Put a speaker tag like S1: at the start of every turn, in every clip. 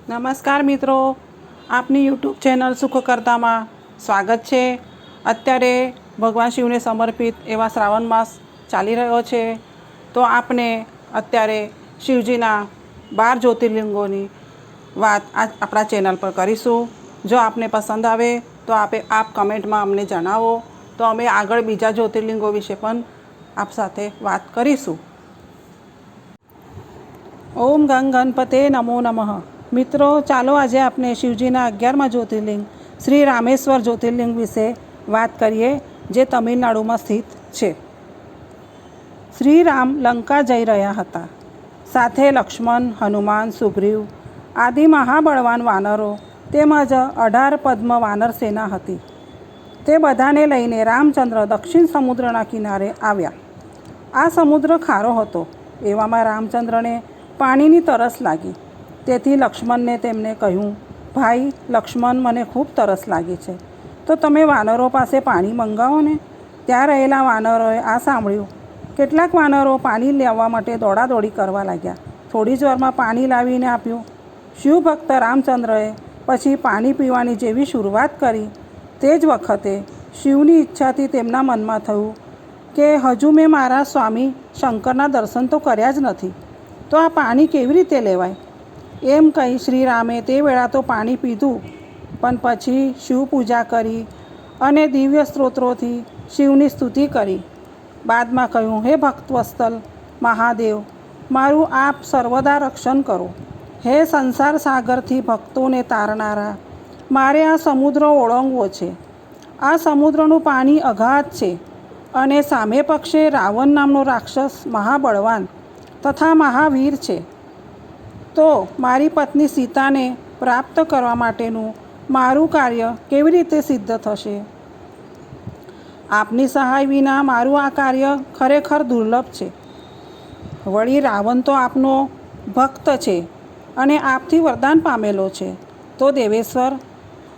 S1: નમસ્કાર મિત્રો, આપની યુટ્યુબ ચેનલ સુખકર્તામાં સ્વાગત છે। અત્યારે ભગવાન શિવને સમર્પિત એવા શ્રાવણ માસ ચાલી રહ્યો છે, તો આપણે અત્યારે શિવજીના 12 જ્યોતિર્લિંગોની વાત આપણા ચેનલ પર કરીશું। જો આપને પસંદ આવે તો આપ કમેન્ટમાં અમને જણાવો, તો અમે આગળ બીજા જ્યોતિર્લિંગો વિશે પણ આપ સાથે વાત કરીશું। ઓમ ગંગ ગણપતે નમો નમઃ। મિત્રો, ચાલો આજે આપણે શિવજીના 11મા જ્યોતિર્લિંગ શ્રી રામેશ્વર જ્યોતિર્લિંગ વિશે વાત કરીએ, જે તમિલનાડુમાં સ્થિત છે। શ્રી રામ લંકા જઈ રહ્યા હતા, સાથે લક્ષ્મણ, હનુમાન, સુગ્રીવ આદિ મહાબળવાન વાનરો તેમજ 18 પદ્મ વાનર સેના હતી। તે બધાને લઈને રામચંદ્ર દક્ષિણ સમુદ્રના કિનારે આવ્યા। આ સમુદ્ર ખારો હતો, એવામાં રામચંદ્રને પાણીની તરસ લાગી। તેથી લક્ષ્મણને તેમને કહ્યું, ભાઈ લક્ષ્મણ, મને ખૂબ તરસ લાગી છે, તો તમે વાનરો પાસે પાણી મંગાવો ને। ત્યાં રહેલા વાનરોએ આ સાંભળ્યું। કેટલાક વાનરો પાણી લેવા માટે દોડાદોડી કરવા લાગ્યા। થોડી જ વારમાં પાણી લાવીને આપ્યું। શિવભક્ત રામચંદ્રએ પછી પાણી પીવાની જેવી શરૂઆત કરી, તે જ વખતે શિવની ઈચ્છાથી તેમના મનમાં થયું કે હજુ મેં મારા સ્વામી શંકરના દર્શન તો કર્યા જ નથી, તો આ પાણી કેવી રીતે લેવાય? એમ કહી શ્રી રામે તે વેળા તો પાણી પીધું, પણ પછી શિવ પૂજા કરી અને દિવ્ય સ્ત્રોત્રોથી શિવની સ્તુતિ કરી। બાદમાં કહ્યું, હે ભક્તવત્સલ મહાદેવ, મારું આપ સર્વદા રક્ષણ કરો। હે સંસાર સાગરથી ભક્તોને તારનારા, મારે આ સમુદ્ર ઓળંગવો છે। આ સમુદ્રનું પાણી અગાધ છે અને સામે પક્ષે રાવણ નામનો રાક્ષસ મહાબળવાન તથા મહાવીર છે। તો મારી પત્ની સીતાને પ્રાપ્ત કરવા માટેનું મારું કાર્ય કેવી રીતે સિદ્ધ થશે? આપની સહાય વિના મારું આ કાર્ય ખરેખર દુર્લભ છે। વળી રાવણ તો આપનો ભક્ત છે અને આપથી વરદાન પામેલો છે, તો દેવેશ્વર,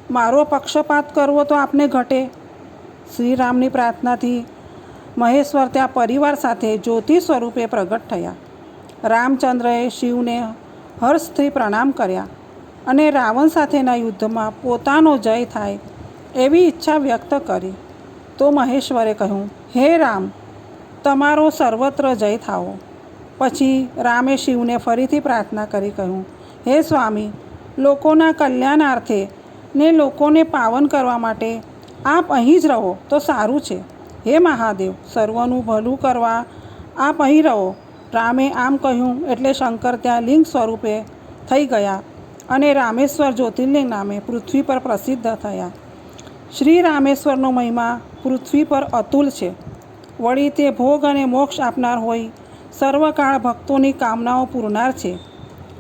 S1: મારો પક્ષપાત કરવો તો આપને ઘટે। શ્રી રામની પ્રાર્થનાથી મહેશ્વર ત્યાં પરિવાર સાથે જ્યોતિ સ્વરૂપે પ્રગટ થયા। રામચંદ્રએ શિવને હર્ષથી પ્રણામ કર્યા અને રાવણ સાથેના યુદ્ધમાં પોતાનો જય થાય એવી ઈચ્છા વ્યક્ત કરી। તો મહેશ્વરે કહ્યું, હે રામ, તમારો સર્વત્ર જય થાઓ। પછી રામે શિવને ફરીથી પ્રાર્થના કરી કહ્યું, હે સ્વામી, લોકોના કલ્યાણાર્થે ને લોકોને પાવન કરવા માટે આપ અહીં જ રહો તો સારું છે। હે મહાદેવ, સર્વનું ભલું કરવા આપ અહીં રહો। રામે આમ કહ્યું એટલે શંકર ત્યાં લિંગ સ્વરૂપે થઈ ગયા અને રામેશ્વર જ્યોતિર્લિંગ નામે પૃથ્વી પર પ્રસિદ્ધ થયા। શ્રી રામેશ્વરનો મહિમા પૃથ્વી પર અતુલ છે। વળી તે ભોગ અને મોક્ષ આપનાર હોઈ સર્વકાળ ભક્તોની કામનાઓ પૂરનાર છે।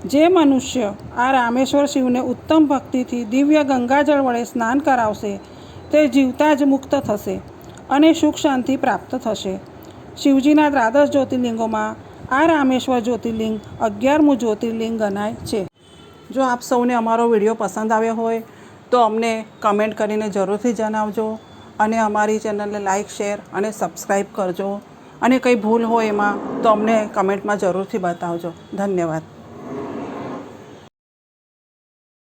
S1: જે મનુષ્ય આ રામેશ્વર શિવને ઉત્તમ ભક્તિથી દિવ્ય ગંગાજળ વડે સ્નાન કરાવશે, તે જીવતા જ મુક્ત થશે અને સુખ શાંતિ પ્રાપ્ત થશે। શિવજીના 12 જ્યોતિર્લિંગોમાં આ રામેશ્વર જ્યોતિર્લિંગ 11મું જ્યોતિર્લિંગ ગણાય છે। જો આપ સૌને અમારો વિડીયો પસંદ આવ્યો હોય તો અમને કમેન્ટ કરીને જરૂરથી જણાવજો અને અમારી ચેનલને લાઇક, શેર અને સબસ્ક્રાઈબ કરજો, અને કંઈ ભૂલ હોય એમાં તો અમને કમેન્ટમાં જરૂરથી બતાવજો। ધન્યવાદ।